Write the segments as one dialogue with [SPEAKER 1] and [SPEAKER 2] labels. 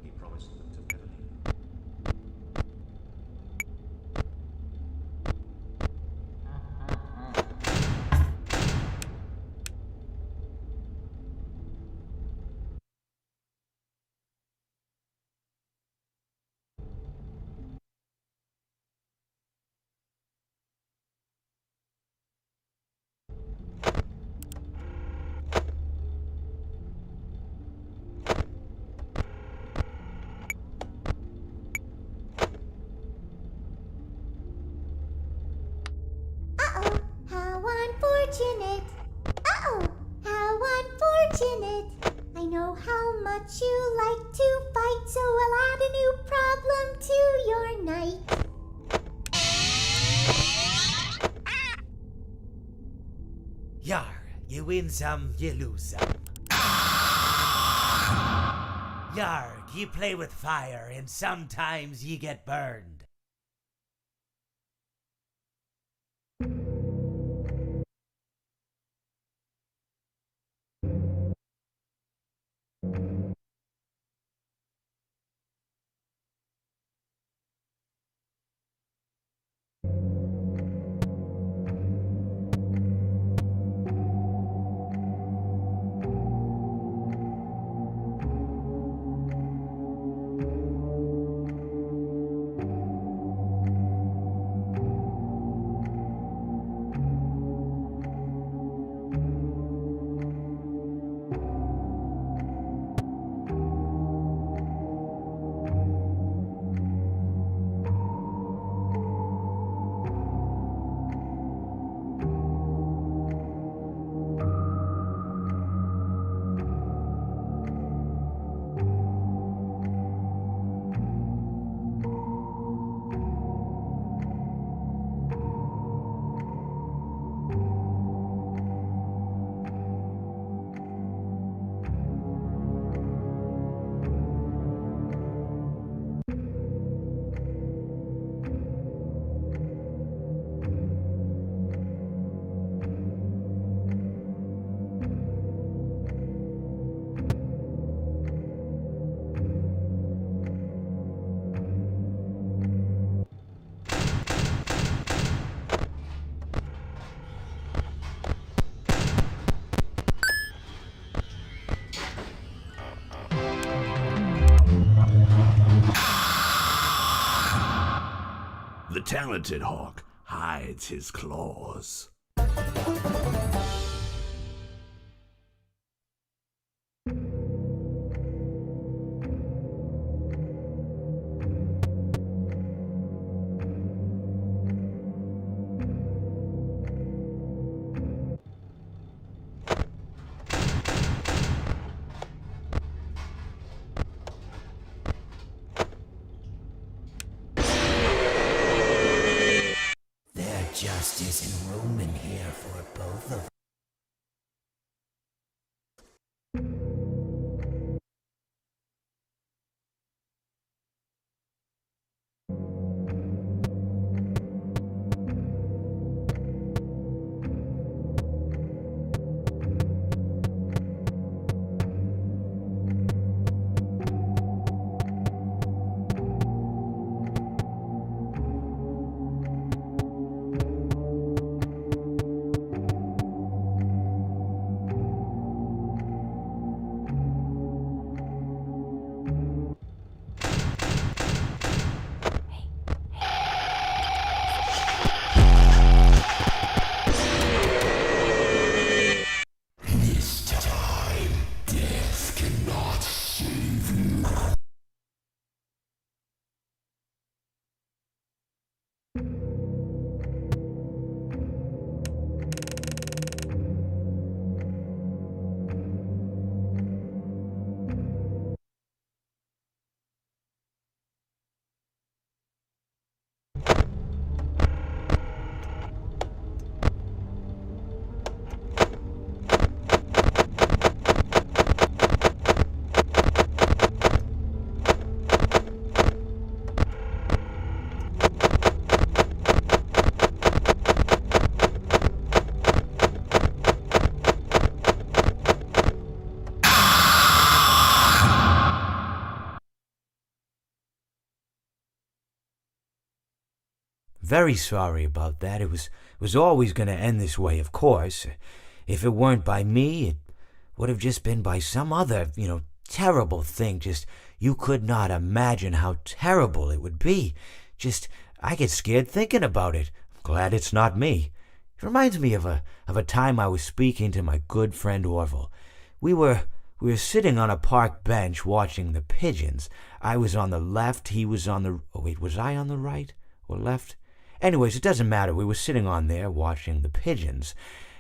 [SPEAKER 1] He promised them to never leave.
[SPEAKER 2] Uh-oh, how unfortunate. Uh-oh, how unfortunate. I know how much you like to fight, so I'll add a new problem to your night.
[SPEAKER 3] Yar, you win some, you lose some. Yarg, you play with fire, and sometimes you get burned.
[SPEAKER 4] The talented hawk hides his claws.
[SPEAKER 3] There just isn't room in here for both very sorry about that. It was always going to end this way, of course. If it weren't by me, it would have just been by some other, terrible thing. Just, you could not imagine how terrible it would be. Just, I get scared thinking about it. I'm glad it's not me. It reminds me of a time I was speaking to my good friend Orville. We were sitting on a park bench watching the pigeons. I was on the left, he was on the... Oh, wait, was I on the right or left? Anyways, it doesn't matter. We were sitting on there watching the pigeons.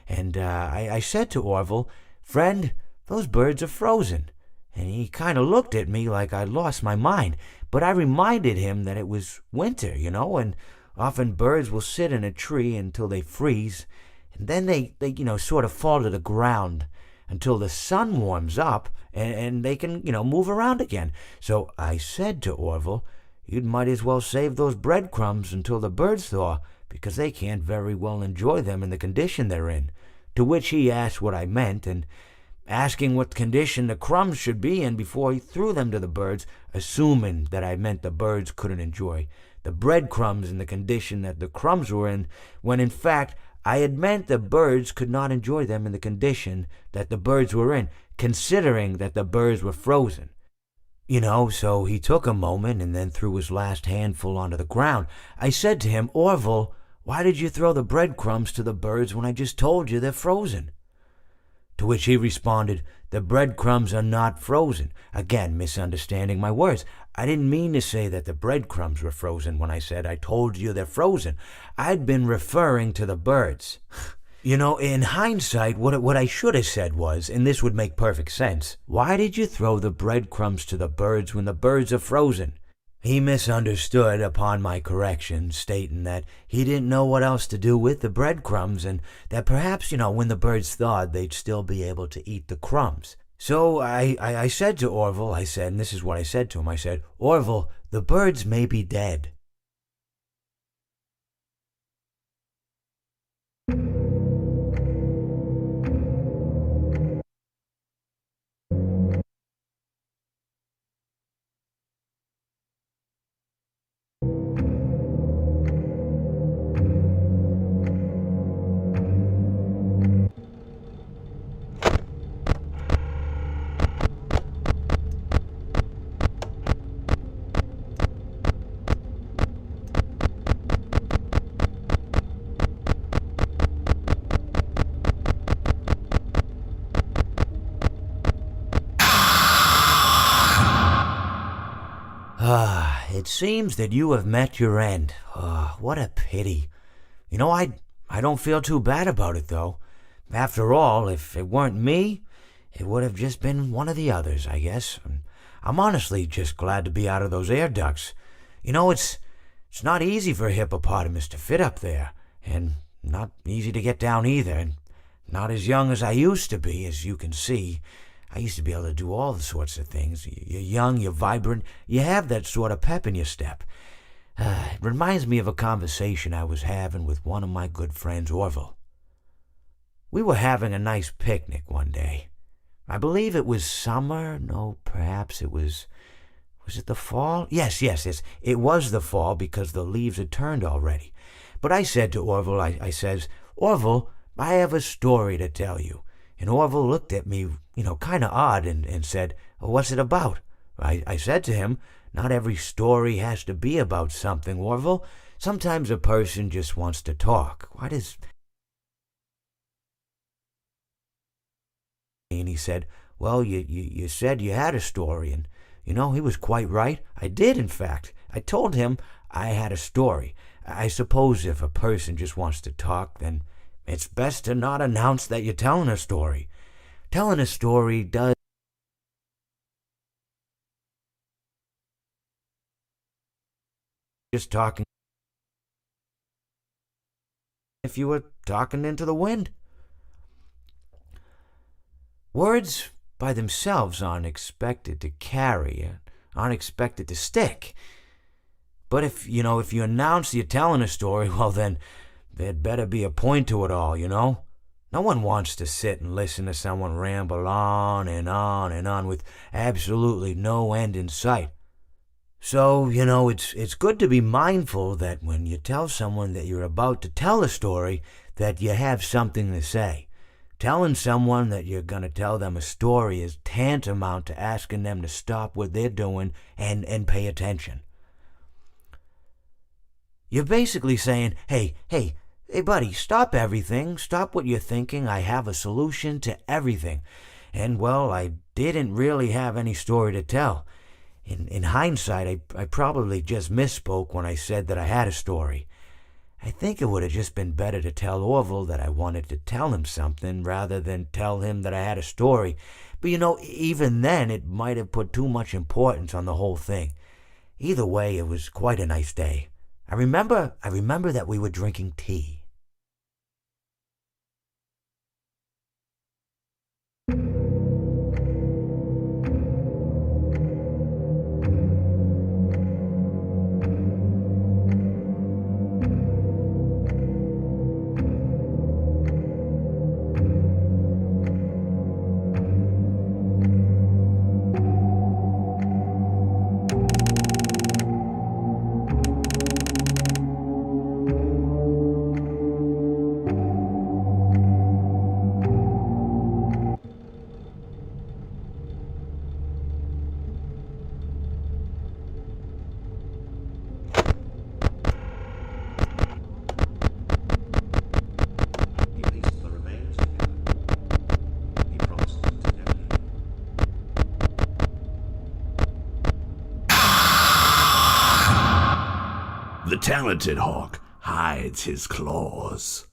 [SPEAKER 3] And I said to Orville, "Friend, those birds are frozen." And he kind of looked at me like I'd lost my mind. But I reminded him that it was winter, and often birds will sit in a tree until they freeze. And then they sort of fall to the ground until the sun warms up and they can, move around again. So I said to Orville, "You might as well save those breadcrumbs until the birds thaw, because they can't very well enjoy them in the condition they're in." To which he asked what I meant, and asking what condition the crumbs should be in before he threw them to the birds, assuming that I meant the birds couldn't enjoy the breadcrumbs in the condition that the crumbs were in, when in fact I had meant the birds could not enjoy them in the condition that the birds were in, considering that the birds were frozen. So he took a moment and then threw his last handful onto the ground. I said to him, "Orville, why did you throw the breadcrumbs to the birds when I just told you they're frozen?" To which he responded, "The breadcrumbs are not frozen." Again, misunderstanding my words. I didn't mean to say that the breadcrumbs were frozen when I said I told you they're frozen. I'd been referring to the birds. In hindsight, what I should have said was, and this would make perfect sense, "Why did you throw the breadcrumbs to the birds when the birds are frozen?" He misunderstood upon my correction, stating that he didn't know what else to do with the breadcrumbs, and that perhaps, when the birds thawed, they'd still be able to eat the crumbs. So I said to Orville, and this is what I said to him, I said, "Orville, the birds may be dead." It seems that you have met your end. What a pity. I don't feel too bad about it, though. After all, if it weren't me, it would have just been one of the others, I guess. I'm honestly just glad to be out of those air ducts. It's not easy for a hippopotamus to fit up there, and not easy to get down either, and not as young as I used to be, as you can see. I used to be able to do all sorts of things. You're young, you're vibrant, you have that sort of pep in your step. It reminds me of a conversation I was having with one of my good friends, Orville. We were having a nice picnic one day. I believe it was summer. No, perhaps it was... Was it the fall? Yes. It was the fall because the leaves had turned already. But I said to Orville, I says, "Orville, I have a story to tell you." And Orville looked at me, kind of odd and said, "What's it about?" I said to him, "Not every story has to be about something, Orville. Sometimes a person just wants to talk. Why does..." And he said, "Well, you said you had a story," and, he was quite right. I did, in fact. I told him I had a story. I suppose if a person just wants to talk, then it's best to not announce that you're telling a story. Telling a story does... Just talking... If you were talking into the wind. Words by themselves aren't expected to carry, aren't expected to stick. But if you announce you're telling a story, well then, there'd better be a point to it all, No one wants to sit and listen to someone ramble on and on and on with absolutely no end in sight. So, it's good to be mindful that when you tell someone that you're about to tell a story, that you have something to say. Telling someone that you're going to tell them a story is tantamount to asking them to stop what they're doing and pay attention. You're basically saying, hey, buddy, stop everything. Stop what you're thinking. I have a solution to everything. And, well, I didn't really have any story to tell. In hindsight, I probably just misspoke when I said that I had a story. I think it would have just been better to tell Orville that I wanted to tell him something rather than tell him that I had a story. But even then, it might have put too much importance on the whole thing. Either way, it was quite a nice day. I remember that we were drinking tea.
[SPEAKER 1] He pieced the remains together. He promised them to never leave.
[SPEAKER 4] The talented hawk hides his claws.